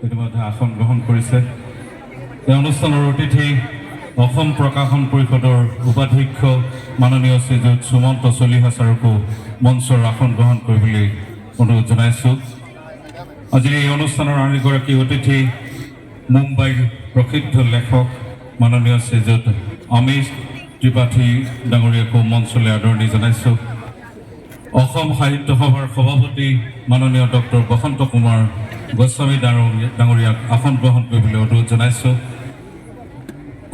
ইতিমধ্যে আসন গ্ৰহণ কৰিছে। এই অনুষ্ঠানৰ অতিথি অসম প্ৰকাশন পৰিষদৰ উপাধ্যক্ষ মাননীয় শ্ৰীযুত সুমন্ত চলিহা ছাৰকো মঞ্চৰ আসন গ্ৰহণ কৰিবলৈ অনুৰোধ জনাইছোঁ। আজিৰ এই অনুষ্ঠানৰ আন এগৰাকী অতিথি মুম্বাইৰ প্ৰসিদ্ধ লেখক মাননীয় শ্ৰীযুত অমিশ ত্ৰিপাঠী ডাঙৰীয়াকো মঞ্চলৈ আদৰণি জনাইছোঁ। অসম সাহিত্য সভাৰ সভাপতি মাননীয় ডক্টৰ বসন্ত কুমাৰ গোস্বামী ডাঙৰীয়াক আসন গ্ৰহণ কৰিবলৈ অনুৰোধ জনাইছোঁ।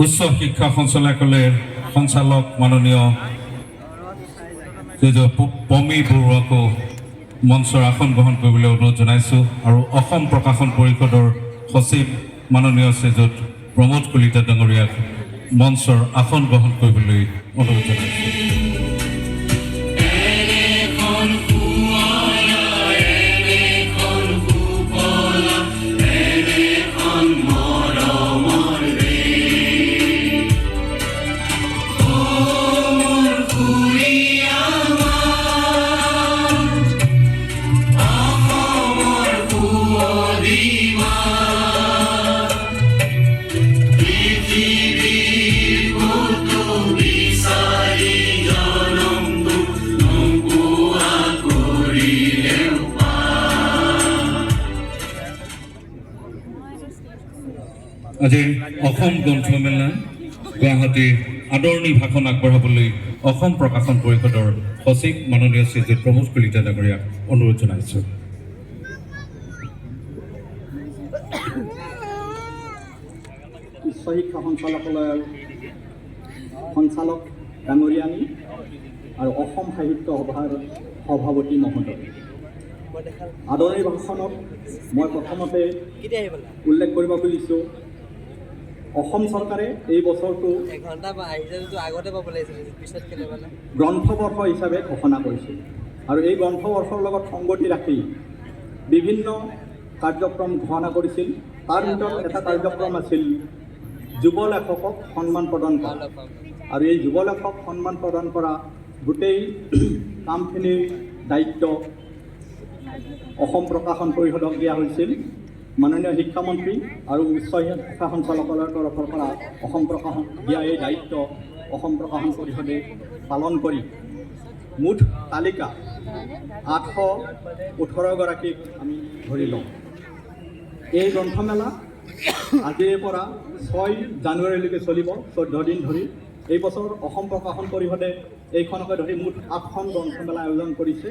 উচ্চ শিক্ষা সঞ্চালকালয়ৰ সঞ্চালক মাননীয় শ্ৰীযুত পমী বৰুৱাকো মঞ্চৰ আসন গ্ৰহণ কৰিবলৈ অনুৰোধ জনাইছোঁ আৰু অসম প্ৰকাশন পৰিষদৰ সচিব মাননীয় শ্ৰীযুত প্ৰমোদ কলিতা ডাঙৰীয়াক মঞ্চৰ আসন গ্ৰহণ কৰিবলৈ অনুৰোধ জনাইছোঁ। আজি অসম গ্ৰন্থমেলা গুৱাহাটীৰ আদৰণি ভাষণ আগবঢ়াবলৈ অসম প্ৰকাশন পৰিষদৰ সচিব মাননীয় শ্ৰীযুত প্ৰমোদ কলিতা ডাঙৰীয়াক অনুৰোধ জনাইছোঁ। উচ্চ শিক্ষা সঞ্চালকালয়ৰ সঞ্চালক ডাঙৰীয়ানী আৰু অসম সাহিত্য সভাৰ সভাপতি মহোদয়, আদৰণি ভাষণত মই প্ৰথমতে উল্লেখ কৰিব খুজিছোঁ, অসম চৰকাৰে এই বছৰটো গ্ৰন্থবৰ্ষ হিচাপে ঘোষণা কৰিছিল আৰু এই গ্ৰন্থবৰ্ষৰ লগত সংগতি ৰাখি বিভিন্ন কাৰ্যক্ৰম ঘোষণা কৰিছিল। তাৰ ভিতৰত এটা কাৰ্যক্ৰম আছিল যুৱ লেখকক সন্মান প্ৰদান কৰা, আৰু এই যুৱ লেখক সন্মান প্ৰদান কৰা গোটেই কামখিনিৰ দায়িত্ব অসম প্ৰকাশন পৰিষদক দিয়া হৈছিল। মাননীয় শিক্ষামন্ত্ৰী আৰু উচ্চ শিক্ষা সঞ্চালকালয়ৰ তৰফৰ পৰা অসম প্ৰকাশন দিয়া এই দায়িত্ব অসম প্ৰকাশন পৰিষদে পালন কৰি মুঠ তালিকা 818গৰাকীক আমি ধৰি লওঁ। এই গ্ৰন্থমেলা আজিৰে পৰা 6 জানুৱাৰীলৈকে চলিব, 14 দিন ধৰি। এই বছৰ অসম প্ৰকাশন পৰিষদে এইখনকে ধৰি মুঠ 8খন গ্ৰন্থমেলা আয়োজন কৰিছে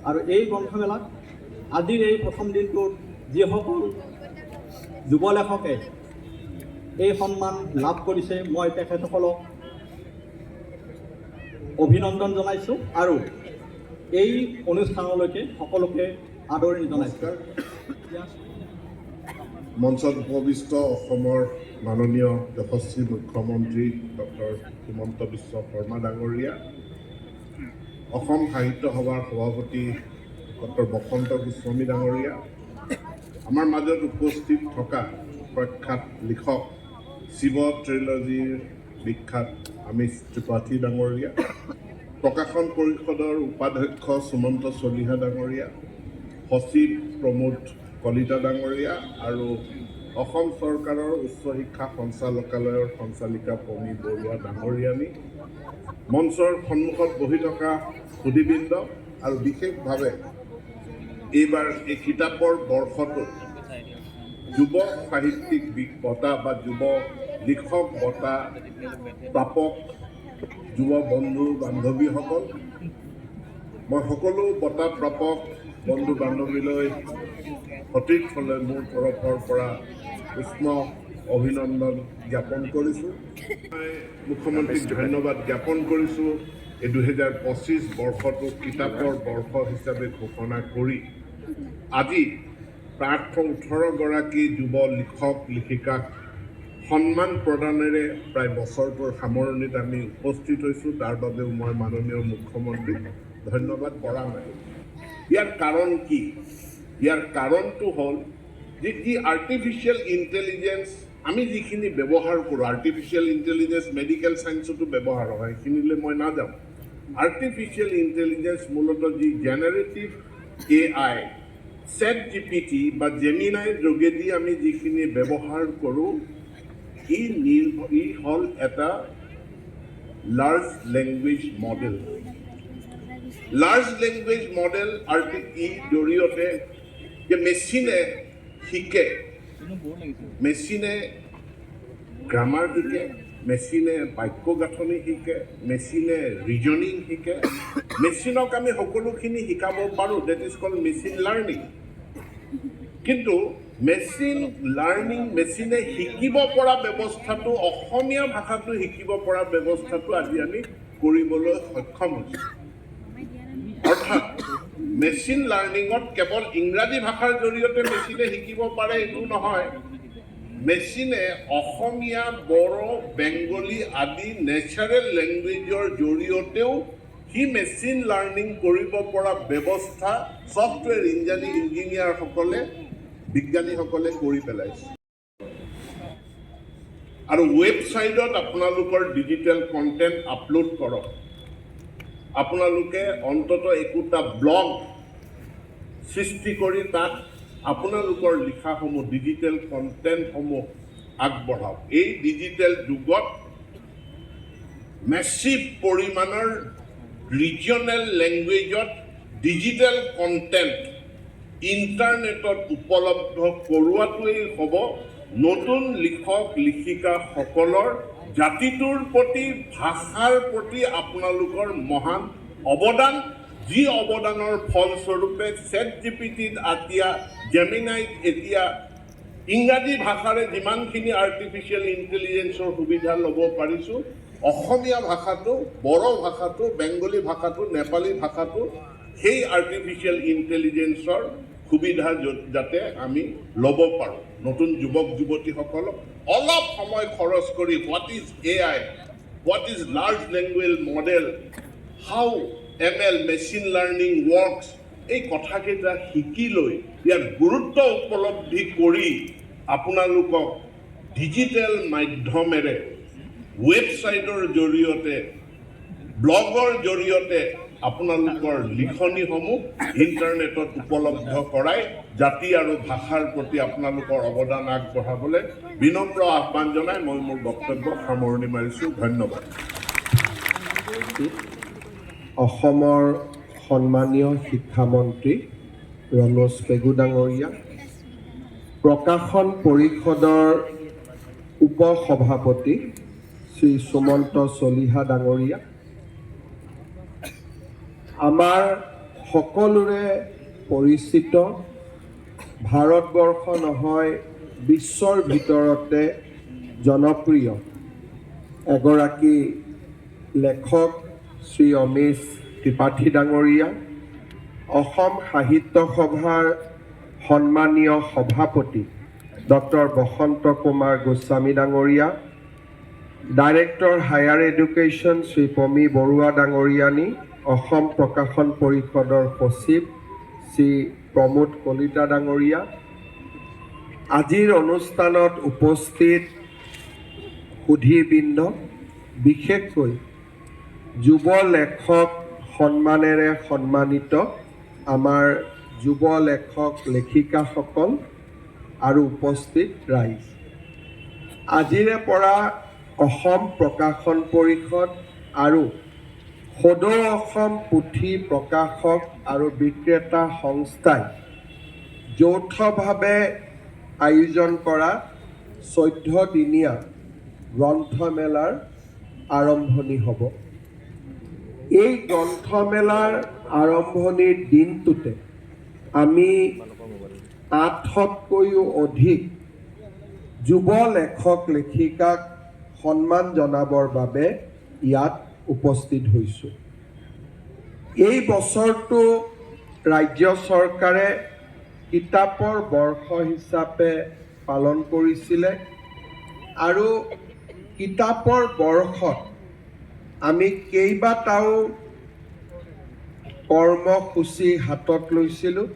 আৰু এই গ্ৰন্থমেলাত আজিৰ এই প্ৰথম দিনটোত যিসকল যুৱ লেখকে এই সন্মান লাভ কৰিছে, মই তেখেতসকলক অভিনন্দন জনাইছোঁ আৰু এই অনুষ্ঠানলৈকে সকলোকে আদৰণি জনাইছোঁ। মঞ্চত উপবিষ্ট অসমৰ মাননীয় যশস্বী মুখ্যমন্ত্ৰী ডক্টৰ হিমন্ত বিশ্ব শৰ্মা ডাঙৰীয়া, অসম সাহিত্য সভাৰ সভাপতি ডক্টৰ বসন্ত গোস্বামী ডাঙৰীয়া, আমাৰ মাজত উপস্থিত থকা প্ৰখ্যাত লিখক শিৱ ট্ৰিলজিৰ বিখ্যাত আমিশ ত্ৰিপাঠী ডাঙৰীয়া, প্ৰকাশন পৰিষদৰ উপাধ্যক্ষ সুমন্ত চলিহা ডাঙৰীয়া, সচিব প্ৰমোদ কলিতা ডাঙৰীয়া আৰু অসম চৰকাৰৰ উচ্চ শিক্ষা সঞ্চালকালয়ৰ সঞ্চালিকা পমী বৰুৱা ডাঙৰীয়ানী, মঞ্চৰ সন্মুখত বহি থকা সুধীবৃন্দ আৰু বিশেষভাৱে এইবাৰ এই কিতাপৰ বৰ্ষটোত যুৱ সাহিত্যিক বঁটা বা যুৱ লিখক বঁটা প্ৰাপক যুৱ বন্ধু বান্ধৱীসকল, মই সকলো বঁটা প্ৰাপক বন্ধু বান্ধৱীলৈ সতীৰ্থলৈ মোৰ তৰফৰ পৰা উষ্ম অভিনন্দন জ্ঞাপন কৰিছোঁ। মই মুখ্যমন্ত্ৰীক ধন্যবাদ জ্ঞাপন কৰিছোঁ। এই 2025 বৰ্ষটো কিতাপৰ বৰ্ষ হিচাপে ঘোষণা কৰি আজি প্ৰায় 818গৰাকী যুৱ লিখক লেখিকাক সন্মান প্ৰদানেৰে প্ৰায় বছৰটোৰ সামৰণিত আমি উপস্থিত হৈছোঁ। তাৰ বাবেও মই মাননীয় মুখ্যমন্ত্ৰীক ধন্যবাদ কৰা নাই। ইয়াৰ কাৰণ কি? ইয়াৰ কাৰণটো হ'ল যি আৰ্টিফিচিয়েল ইণ্টেলিজেঞ্চ আমি যিখিনি ব্যৱহাৰ কৰোঁ, আৰ্টিফিচিয়েল ইণ্টেলিজেঞ্চ মেডিকেল ছায়েন্সতো ব্যৱহাৰ হয়, সেইখিনিলৈ মই নাযাওঁ। আৰ্টিফিচিয়েল ইণ্টেলিজেঞ্চ মূলতঃ যি জেনেৰেটিভ AI ChatGPT বা জেমিনাইৰ যোগেদি আমি যিখিনি ব্যৱহাৰ কৰোঁ ই হ'ল এটা large language model. Large language model জৰিয়তে যে মেচিনে শিকে, মেচিনে গ্ৰামাৰ শিকে, মেচিনে বাক্য গাঁথনি শিকে, মেচিনে ৰিজনিং শিকে, মেচিনক আমি সকলোখিনি শিকাব পাৰোঁ, that is called machine learning. কিন্তু মেচিন লাৰ্ণিং, মেচিনে শিকিব পৰা ব্যৱস্থাটো, অসমীয়া ভাষাটো শিকিব পৰা ব্যৱস্থাটো আজি আমি কৰিবলৈ সক্ষম হৈছোঁ। অৰ্থাৎ মেচিন লাৰ্ণিঙত কেৱল ইংৰাজী ভাষাৰ জৰিয়তে মেচিনে শিকিব পাৰে এইটো নহয়, মেচিনে অসমীয়া, বড়ো, বেংগলী আদি নেচাৰেল লেংগুৱেজৰ জৰিয়তেও সি মেচিন লাৰ্ণিং কৰিব পৰা ব্যৱস্থা ছফ্টৱেৰ ইঞ্জিনিয়াৰসকলে, বিজ্ঞানীসকলে কৰি পেলাইছে। আৰু ৱেবছাইটত আপোনালোকৰ ডিজিটেল কণ্টেণ্ট আপলোড কৰক। আপোনালোকে অন্ততঃ একোটা ব্লগ সৃষ্টি কৰি তাত আপোনালোকৰ লিখাসমূহ, ডিজিটেল কণ্টেণ্টসমূহ আগবঢ়াওক। এই ডিজিটেল যুগত মেচিভ পৰিমাণৰ ৰিজনেল লেংগুৱেজত ডিজিটেল কণ্টেণ্ট ইণ্টাৰনেটত উপলব্ধ কৰোৱাটোৱেই হ'ব নতুন লিখক লিখিকাসকলৰ জাতিটোৰ প্ৰতি, ভাষাৰ প্ৰতি আপোনালোকৰ মহান অৱদান, যি অৱদানৰ ফলস্বৰূপে ChatGPTত এতিয়া, জেমিনাইত এতিয়া ইংৰাজী ভাষাৰে যিমানখিনি আৰ্টিফিচিয়েল ইণ্টেলিজেন্সৰ সুবিধা ল'ব পাৰিছোঁ, অসমীয়া ভাষাটো, বড়ো ভাষাটো, বেংগলী ভাষাটো, নেপালী ভাষাটো সেই আৰ্টিফিচিয়েল ইণ্টেলিজেন্সৰ সুবিধা যাতে আমি ল'ব পাৰোঁ। নতুন যুৱক যুৱতীসকলক অলপ সময় খৰচ কৰি what is AI, what is large language model, how ML machine learning works, এই কথাকেইটা শিকি লৈ ইয়াৰ গুৰুত্ব উপলব্ধি কৰি আপোনালোকক ডিজিটেল মাধ্যমেৰে, ৱেবছাইটৰ জৰিয়তে, ব্লগৰ জৰিয়তে আপোনালোকৰ লিখনিসমূহ ইণ্টাৰনেটত উপলব্ধ কৰাই জাতি আৰু ভাষাৰ প্ৰতি আপোনালোকৰ অৱদান আগবঢ়াবলৈ বিনম্ৰ আহ্বান জনাই মই মোৰ বক্তব্য সামৰণি মাৰিছোঁ। ধন্যবাদ। অসমৰ সন্মানীয় শিক্ষামন্ত্ৰী ৰণোজ পেগু ডাঙৰীয়া, প্ৰকাশন পৰিষদৰ উপসভাপতি শ্ৰী সুমন্ত চলিহা ডাঙৰীয়া, আমাৰ সকলোৰে পৰিচিত, ভাৰতবৰ্ষ নহয় বিশ্বৰ ভিতৰতে জনপ্ৰিয় এগৰাকী লেখক শ্ৰী অমীশ ত্ৰিপাঠী ডাঙৰীয়া, অসম সাহিত্য সভাৰ সন্মানীয় সভাপতি ডক্টৰ বসন্ত কুমাৰ গোস্বামী ডাঙৰীয়া, director higher education Shri Pami Barua ডাঙৰীয়ানী, অসম প্ৰকাশন পৰিষদৰ সচিব শ্ৰী প্ৰমোদ কলিতা ডাঙৰীয়া, আজিৰ অনুষ্ঠানত উপস্থিত সুধীবৃন্দ, বিশেষকৈ যুৱ লেখক সন্মানেৰে সন্মানিত আমাৰ যুৱ লেখক লেখিকাসকল আৰু উপস্থিত ৰাইজ, আজিৰে পৰা অসম প্ৰকাশন পৰিষদ আৰু সদৌ অসম পুথি প্ৰকাশক আৰু বিক্ৰেতা সংস্থাই যৌথভাৱে আয়োজন কৰা 14 দিনীয়া গ্ৰন্থমেলাৰ আৰম্ভণি হ'ব। এই গ্ৰন্থমেলাৰ আৰম্ভণিৰ দিনটোতে আমি 800তকৈও অধিক যুৱ লেখক লেখিকাক সন্মান জনাবৰ বাবে ইয়াত উপস্থিত হৈছোঁ। এই বছৰটো ৰাজ্য চৰকাৰে কিতাপৰ বৰ্ষ হিচাপে পালন কৰিছিলে আৰু কিতাপৰ বৰ্ষত আমি কেইবাটাও কৰ্মসূচী হাতত লৈছিলোঁ।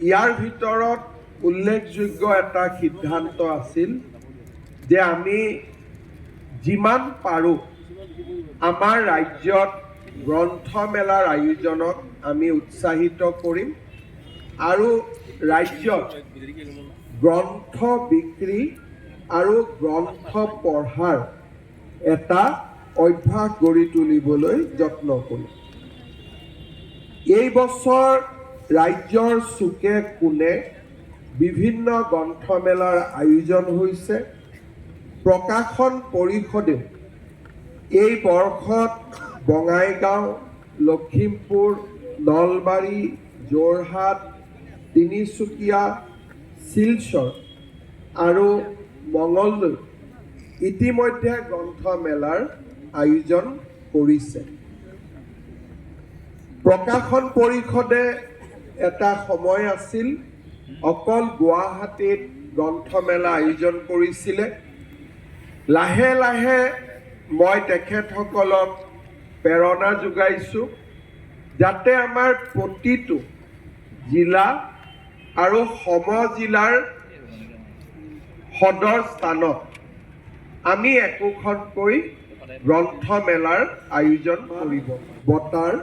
ইয়াৰ ভিতৰত উল্লেখযোগ্য এটা সিদ্ধান্ত আছিল যে আমি যিমান পাৰোঁ আমাৰ ৰাজ্যত গ্ৰন্থমেলাৰ আয়োজনক আমি উৎসাহিত কৰিম আৰু ৰাজ্যত গ্ৰন্থ বিক্ৰী আৰু গ্ৰন্থ পঢ়াৰ এটা অভ্যাস গঢ়ি তুলিবলৈ যত্ন কৰিম। এই বছৰ ৰাজ্যৰ চুকে কোণে বিভিন্ন গ্ৰন্থমেলাৰ আয়োজন হৈছে। প্ৰকাশন পৰিষদেও এই বৰ্ষত বঙাইগাঁও, লখিমপুৰ, নলবাৰী, যোৰহাট, তিনিচুকীয়া, শিলচৰ আৰু মঙলদৈ ইতিমধ্যে গ্ৰন্থমেলাৰ আয়োজন কৰিছে। প্ৰকাশন পৰিষদে এটা সময় আছিল অকল গুৱাহাটীত গ্ৰন্থমেলা আয়োজন কৰিছিলে। লাহে লাহে মই তেখেতসকলক প্ৰেৰণা যোগাইছোঁ যাতে আমাৰ প্ৰতিটো জিলা আৰু সমজিলাৰ সদৰ স্থানত আমি একোখনকৈ গ্ৰন্থমেলাৰ আয়োজন কৰিব বতাৰ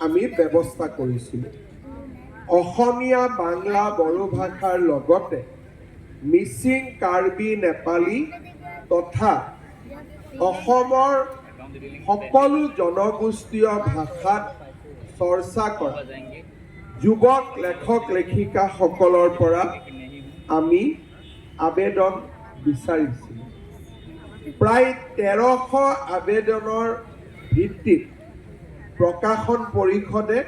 আমি ব্যৱস্থা কৰিছিলোঁ। অসমীয়া, বাংলা, বড়ো ভাষাৰ লগতে মিচিং, কাৰ্বি, নেপালী তথা অসমৰ সকলো জনগোষ্ঠীয় ভাষাত চৰ্চা কৰা যুৱক লেখক লেখিকাসকলৰ পৰা আমি আবেদন বিচাৰিছিলোঁ। প্ৰায় ১৩০০ আবেদনৰ ভিত্তিত প্ৰকাশন পৰিষদে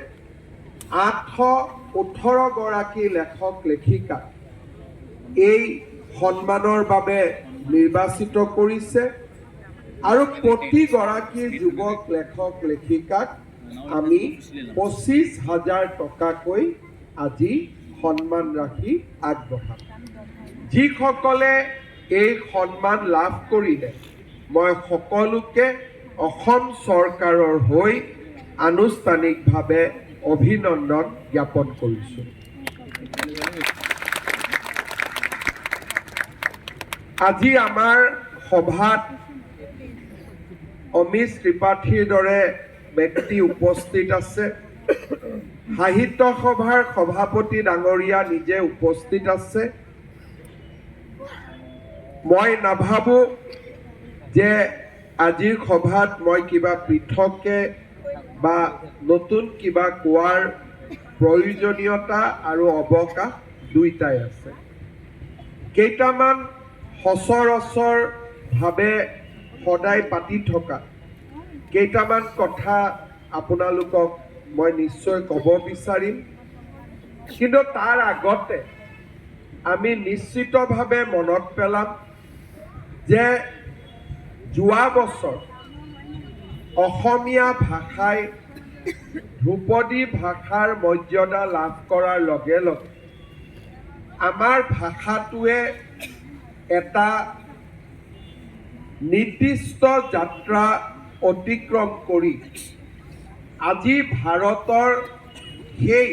৮১৮ গৰাকী লেখক লেখিকাক এই সন্মানৰ বাবে নিৰ্বাচিত কৰিছে আৰু প্ৰতিগৰাকী যুৱক লেখক লেখিকাক আমি ২৫,০০০ টকাকৈ আজি সন্মান ৰাশি আগবঢ়াম। যিসকলে এই সন্মান লাভ কৰিলে মই সকলোকে অসম চৰকাৰৰ হৈ আনুষ্ঠানিকভাৱে অভিনন্দন জ্ঞাপন কৰিছোঁ। আজি আমাৰ সভাত অমিশ ত্ৰিপাঠীৰ দৰে ব্যক্তি উপস্থিত আছে। সাহিত্য সভাৰ সভাপতি ডাঙৰীয়া নিজে উপস্থিত আছে। মই নাভাবোঁ যে আজিৰ সভাত মই কিবা পৃথককে বা নতুন কিবা কোৱাৰ প্ৰয়োজনীয়তা আৰু অৱকাশ দুয়োটাই আছে। কেইটামান সচৰাচৰভাৱে সদায় পাতি থকা কেইটামান কথা আপোনালোকক মই নিশ্চয় ক'ব বিচাৰিম, কিন্তু তাৰ আগতে আমি নিশ্চিতভাৱে মনত পেলাম যে যোৱা বছৰ অসমীয়া ভাষাই ধ্ৰুপদী ভাষাৰ মৰ্যাদা লাভ কৰাৰ লগে লগে আমাৰ ভাষাটোৱে এটা নিৰ্দিষ্ট যাত্ৰা অতিক্ৰম কৰি আজি ভাৰতৰ সেই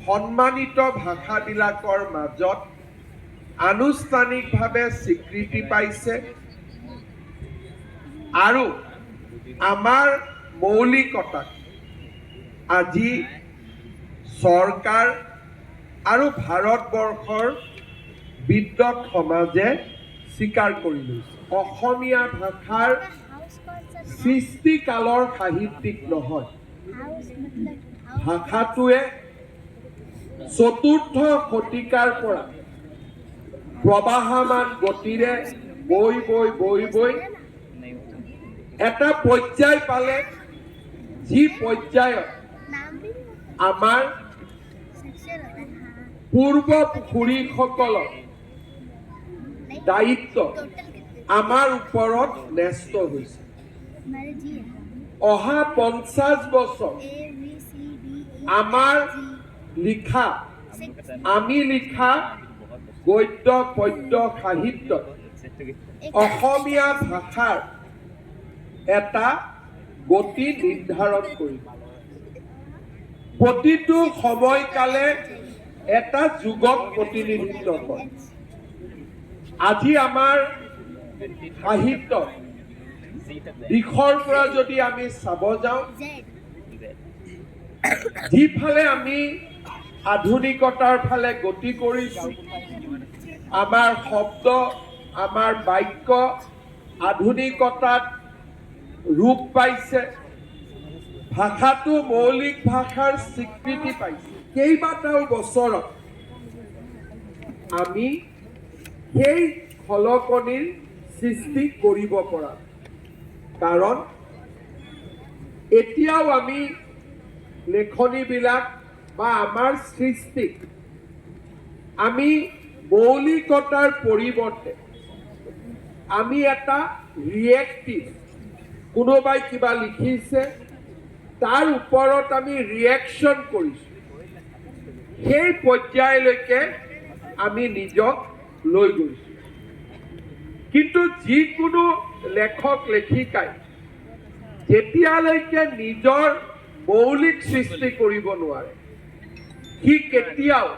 সন্মানিত ভাষাবিলাকৰ মাজত আনুষ্ঠানিকভাৱে স্বীকৃতি পাইছে আৰু আমাৰ মৌলিকতাক আজি চৰকাৰ আৰু ভাৰতবৰ্ষৰ বিদ্বৎ সমাজে স্বীকাৰ কৰি লৈছে। অসমীয়া ভাষাৰ সৃষ্টিকালৰ সাহিত্যিক নহয়, ভাষাটোৱে ৪ৰ্থ শতিকাৰ পৰা প্ৰবাহমান গতিৰে বৈ বৈ বৈ বৈ এটা পৰ্যায় পালে, যি পৰ্যায়ত আমাৰ পূৰ্বপুৰুষসকলৰ দায়িত্ব আমাৰ ওপৰত ন্যস্ত হৈছে। অহা ৫০ বছৰ আমি লিখা গদ্য পদ্য সাহিত্য অসমীয়া ভাষাৰ এটা গতি নিৰ্ধাৰণ কৰিব। প্ৰতিটো সময়কালে এটা যুগক প্ৰতিনিধিত্ব কৰে। আজি আমাৰ সাহিত্য দিশৰ পৰা যদি আমি চাব যাওঁ, যিফালে আমি আধুনিকতাৰ ফালে গতি কৰিছোঁ। আমাৰ শব্দ, আমাৰ বাক্য আধুনিকতাত ৰূপ পাইছে। ভাষাটো মৌলিক ভাষাৰ স্বীকৃতি পাইছে। কেইবাটাও বছৰত আমি সেই খলকনিৰ সৃষ্টি কৰিব পৰা, কাৰণ এতিয়াও আমি লেখনিবিলাক বা আমাৰ সৃষ্টিক আমি মৌলিকতাৰ পৰিৱৰ্তে আমি এটা ৰিয়েক্টিভ, কোনোবাই কিবা লিখিছে তাৰ ওপৰত আমি ৰিয়েকশ্যন কৰিছোঁ। সেই পৰ্যায়লৈকে আমি নিজক লৈ গৈছোঁ। কিন্তু যিকোনো লেখক লেখিকাই যেতিয়ালৈকে নিজৰ মৌলিক সৃষ্টি কৰিব নোৱাৰে, সি কেতিয়াও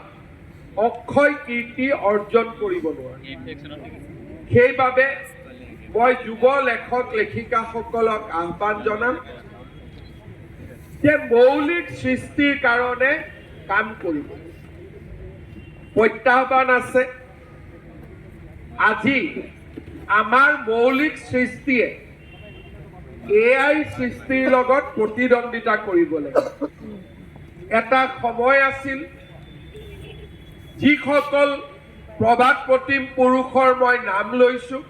অক্ষয় কীৰ্তি অৰ্জন কৰিব নোৱাৰে। সেইবাবে মই যুৱ লেখক লেখিকাসকলক আহ্বান জনাম যে মৌলিক সৃষ্টিৰ কাৰণে কাম কৰিব। প্ৰত্যাহ্বান আছে। আজি আমাৰ মৌলিক সৃষ্টিয়ে AI সৃষ্টিৰ লগত প্ৰতিদ্বন্দ্বিতা কৰিব লাগিব। এটা সময় আছিল যিসকল প্ৰবাদ প্ৰতিম পুৰুষৰ মই নাম লৈছোঁ,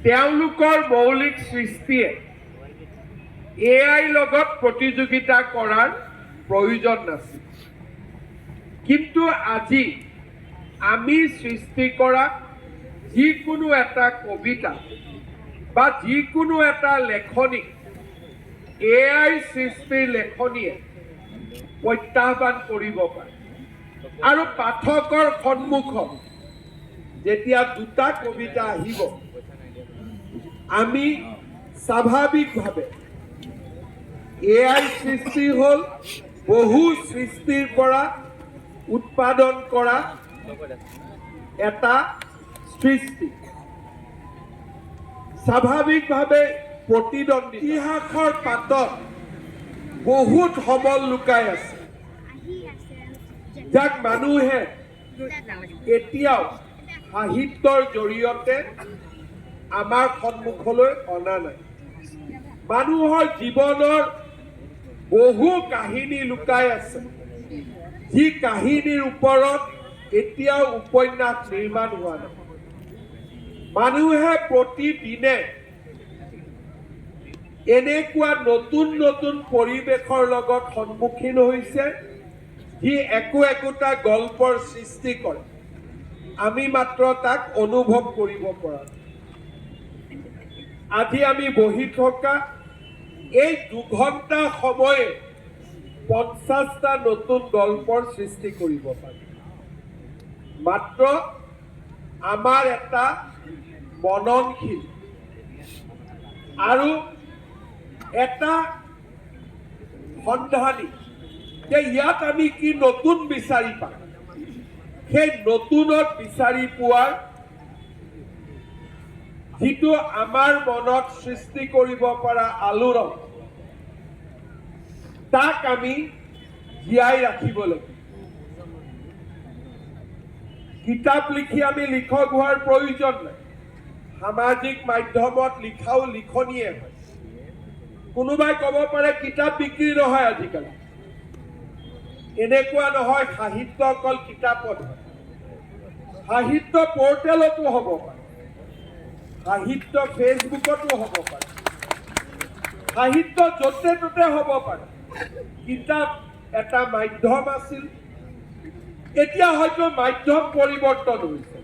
তেওঁলোকৰ মৌলিক সৃষ্টিয়ে AI লগত প্ৰতিযোগিতা কৰাৰ প্ৰয়োজন নাছিল। কিন্তু আজি আমি সৃষ্টি কৰা যিকোনো এটা কবিতা বা যিকোনো এটা লেখনি AI সৃষ্টিৰ লেখনিয়ে প্ৰত্যাহ্বান কৰিব পাৰে। আৰু পাঠকৰ সন্মুখত যেতিয়া দুটা কবিতা আহিব, আমি স্বাভাৱিকভাৱে AI সৃষ্টি হ'ল বহু সৃষ্টিৰ পৰা উৎপাদন কৰা এটা সৃষ্টি। স্বাভাৱিকভাৱে প্ৰতিদ্বন্দ্বী ইতিহাসৰ পাতত বহুত সমল লুকাই আছে, যাক মানুহে এতিয়াও সাহিত্যৰ জৰিয়তে আমাৰ সন্মুখলৈ অনা নাই। মানুহৰ জীৱনৰ বহু কাহিনী লুকাই আছে, যি কাহিনীৰ ওপৰত এতিয়াও উপন্যাস নিৰ্মাণ হোৱা নাই। মানুহে প্ৰতিদিনে এনেকুৱা নতুন নতুন পৰিৱেশৰ লগত সন্মুখীন হৈছে, যি একোটা গল্পৰ সৃষ্টি কৰে। আমি মাত্ৰ তাক অনুভৱ কৰিব পৰা। আজি আমি বহি থকা এই 2 ঘণ্টা সময়ে 50টা নতুন গল্পৰ সৃষ্টি কৰিব পাৰি। মাত্ৰ আমাৰ এটা মননশীল আৰু এটা সন্ধানী যে ইয়াত আমি কি নতুন বিচাৰি পাম, সেই নতুনত বিচাৰি পোৱাৰ যিটো আমাৰ মনত সৃষ্টি কৰিব পৰা আলোড়ন, তাক আমি জীয়াই ৰাখিব লাগিব। কিতাপ লিখি আমি লিখক হোৱাৰ প্ৰয়োজন নাই। সামাজিক মাধ্যমত লিখাও লিখনিয়ে হয়। কোনোবাই ক'ব পাৰে কিতাপ বিক্ৰী নহয় আজিকালি। এনেকুৱা নহয়, সাহিত্য অকল কিতাপত হয়। সাহিত্য পৰ্টেলতো হ'ব পাৰে, সাহিত্য ফেচবুকতো হ'ব পাৰে, সাহিত্য য'তে ত'তে হ'ব পাৰে। কিতাপ এটা মাধ্যম আছিল, এতিয়া হয়তো মাধ্যম পৰিৱৰ্তন হৈছে,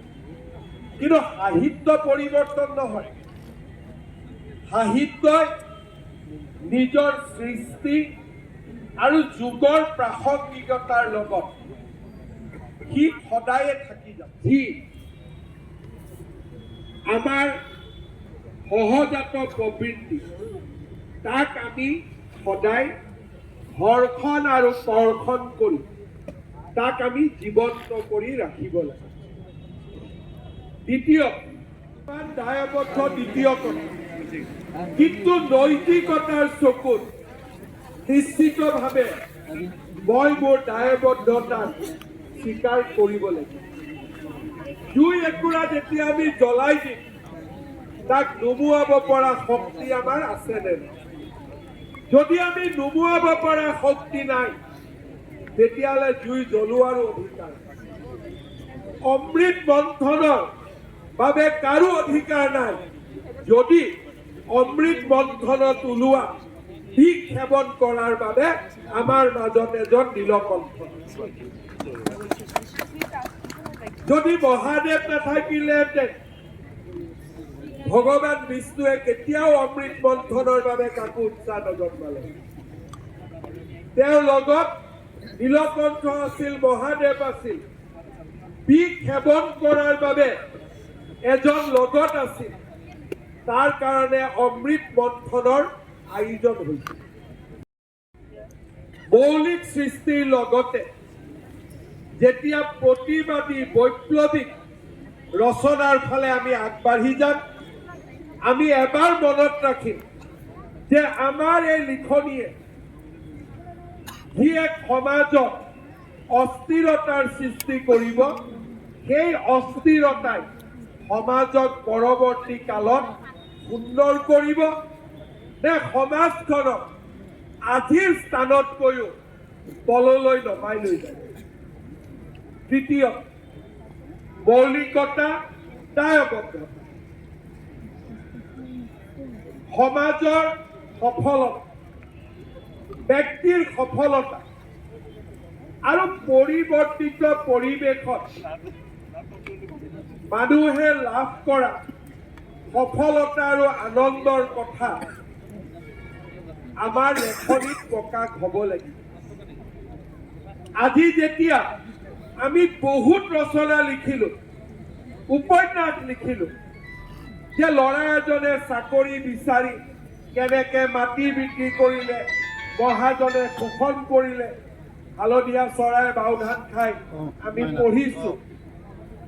কিন্তু সাহিত্য পৰিৱৰ্তন নহয়। সাহিত্যই নিজৰ সৃষ্টি আৰু যুগৰ প্ৰাসংগিকতাৰ লগত সি সদায়ে থাকি যাব। যি আমাৰ সহজাত প্ৰবৃত্তি, তাক আমি সদায় ঘৰ্ষণ আৰু কৰ্ষণ কৰি তাক আমি জীৱন্ত কৰি ৰাখিব লাগে। দ্বিতীয় দায়বদ্ধ দ্বিতীয় কথা, কিন্তু নৈতিকতাৰ চকুত নিশ্চিতভাৱে মই মোৰ দায়বদ্ধতা স্বীকাৰ কৰিব লাগিব। জুই একুৰা যেতিয়া আমি জ্বলাই দিম তাক নুমুৱাব পৰা শক্তি আমাৰ আছেনে? যদি আমি নুমুৱাব পৰা শক্তি নাই তেতিয়াহ'লে জুই জ্বলোৱাৰো অধিকাৰ নাই। অমৃত মন্থনৰ বাবে কাৰো অধিকাৰ নাই যদি অমৃত মন্থনত ওলোৱা বিষ সেৱন কৰাৰ বাবে আমাৰ মাজত এজন নীলকণ্ঠ। যদি মহাদেৱ নাথাকিলেহেঁতেন ভগৱান বিষ্ণুৱে কেতিয়াও অমৃত মন্থনৰ বাবে কাকো উৎসাহ নজনালে। তেওঁৰ লগত নীলকণ্ঠ আছিল, মহাদেৱ আছিল। বিষ সেৱন কৰাৰ বাবে এজন লগত আছিল, তাৰ কাৰণে অমৃত মন্থনৰ আয়োজন হৈছিল। মৌলিক সৃষ্টিৰ লগতে যেতিয়া প্ৰতিবাদী বৈপ্লৱিক ৰচনাৰ ফালে আমি আগবাঢ়ি যাম, আমি এবাৰ মনত ৰাখিম যে আমাৰ এই লিখনিয়ে যি এক সমাজত অস্থিৰতাৰ সৃষ্টি কৰিব, সেই অস্থিৰতাই সমাজক পৰৱৰ্তী কালত সুন্দৰ কৰিব নে সমাজখনক আজিৰ স্থানতকৈও তললৈ নমাই লৈ যাব। তৃতীয়, মৌলিকতা, দায়বদ্ধতা। সমাজৰ সফলতা, ব্যক্তিৰ সফলতা আৰু পৰিৱৰ্তিত পৰিৱেশত মানুহে লাভ কৰা সফলতা আৰু আনন্দৰ কথা আমাৰ লেখনিত প্ৰকাশ হ'ব লাগিব। আজি যেতিয়া আমি বহুত ৰচনা লিখিলো, উপন্যাস লিখিলো যে ল'ৰা এজনে চাকৰি বিচাৰি কেনেকে মাটি বিক্ৰী কৰিলে, মহাজনে শোষণ কৰিলে, হালধীয়া চৰাই বাও ধান খাই আমি পঢ়িছো।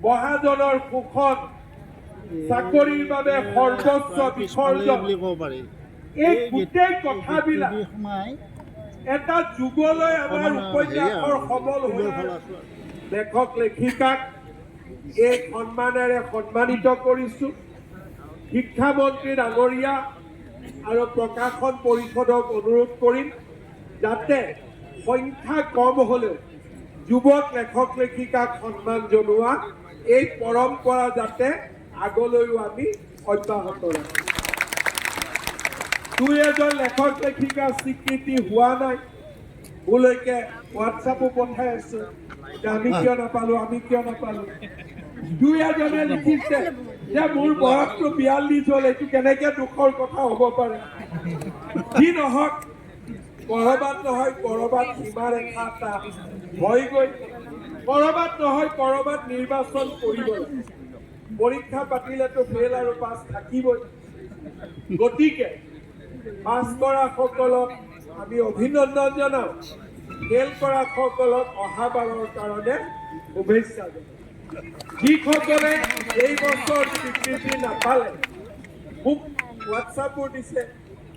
মহাজনৰ শোষণ, চাকৰিৰ বাবে সৰ্বোচ্চ বিসৰ্জন, এই গোটেই কথাবিলাক এটা যুগলৈ আমাৰ উপন্যাসৰ সবল হোৱাৰ লেখক লেখিকাক এই সন্মানেৰে সন্মানিত কৰিছো। শিক্ষামন্ত্ৰী ডাঙৰীয়া আৰু প্ৰকাশন পৰিষদক অনুৰোধ কৰিম যাতে সংখ্যা কম হ'লেও যুৱক লেখক লেখিকাক সন্মান জনোৱা এই পৰম্পৰা যাতে আগলৈও আমি অব্যাহত ৰাখোঁ। দুই এজন লেখক লেখিকা স্বীকৃতি হোৱা নাই, মোলৈকে হোৱাটছআপো পঠাই আছে যে আমি কিয় নাপালো। দুই এজনে লিখিছে যে মোৰ বয়সটো 42 হ'ল, এইটো কেনেকে দুখৰ কথা হ'ব পাৰে। যি নহওক, কৰবাত নহয় কৰবাত সীমাৰেখা এটা হৈ গৈ, কৰবাত নহয় কৰবাত নিৰ্বাচন কৰিব। পৰীক্ষা পাতিলেতো ফেইল আৰু পাছ থাকিবই। গতিকে পাছ কৰা সকলক আমি অভিনন্দন জনাওঁ, ফেইল কৰা সকলক অহাবাৰৰ কাৰণে শুভেচ্ছা জনাওঁ। যিসকলে এই বছৰ স্বীকৃতি নাপালে মোক হোৱাটছআপো দিছে,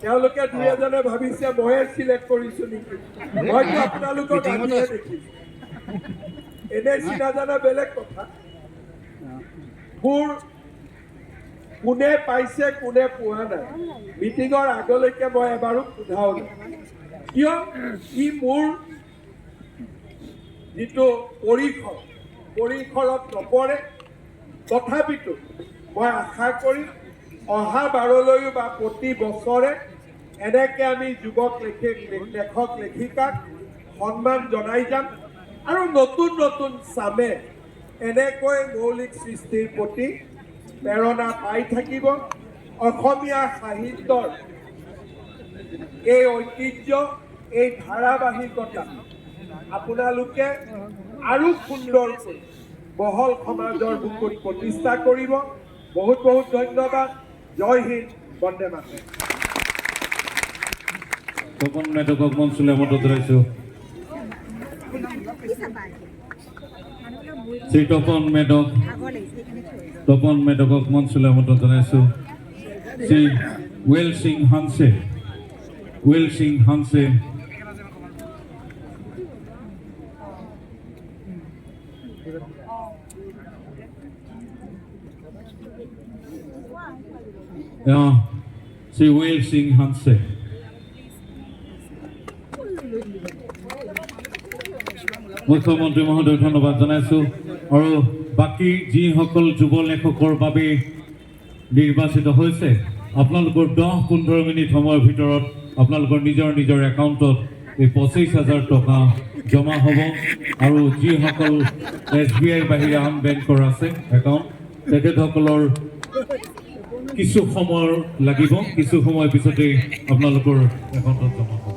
তেওঁলোকে দুই এজনে ভাবিছে ময়ে চিলেক্ট কৰিছো নেকি। মইতো আপোনালোকক আজিহে দেখিছো, এনে চিনা জানা বেলেগ কথা। মোৰ কোনে পাইছে কোনে পোৱা নাই মিটিঙৰ আগলৈকে মই এবাৰো সোধাও নাই, কিয় ই মোৰ যিটো পৰিসৰত নপৰে। তথাপিতো মই আশা কৰিম অহা বাৰলৈও বা প্ৰতি বছৰে এনেকে আমি যুৱক লেখক লেখিকাক সন্মান জনাই যাম আৰু নতুন নতুন চামে এনেকৈ মৌলিক সৃষ্টিৰ প্ৰতি প্ৰেৰণা পাই থাকিব। অসমীয়া সাহিত্যৰ এই ঐতিহ্য, এই ধাৰাবাহিকতা আপোনালোকে আৰু সুন্দৰকৈ বহল সমাজৰ বুকুত প্ৰতিষ্ঠা কৰিব। বহুত বহুত ধন্যবাদ। জয় হিন্দ, বন্দে মাতৰম। তপন মেধকক মঞ্চলৈ আমন্ত্ৰণ জনাইছোঁ। শ্ৰী তপন মেধকক মঞ্চলৈ আমন্ত্ৰণ জনাইছোঁ। শ্ৰী ৱেল সিং হানছে শ্ৰী ৱেল সিং হানছে মুখ্যমন্ত্ৰী মহোদয় ধন্যবাদ জনাইছোঁ আৰু বাকী যিসকল যুৱ লেখকৰ বাবে নিৰ্বাচিত হৈছে আপোনালোকৰ 10-15 মিনিট সময়ৰ ভিতৰত আপোনালোকৰ নিজৰ একাউণ্টত এই 25,000 টকা জমা হ'ব আৰু যিসকল SBI বাহিৰে আন বেংকৰ আছে একাউণ্ট তেখেতসকলৰ কিছু সময় লাগিব কিছু সময় পিছতে আপোনালোকৰ একাউণ্টত জমা হ'ব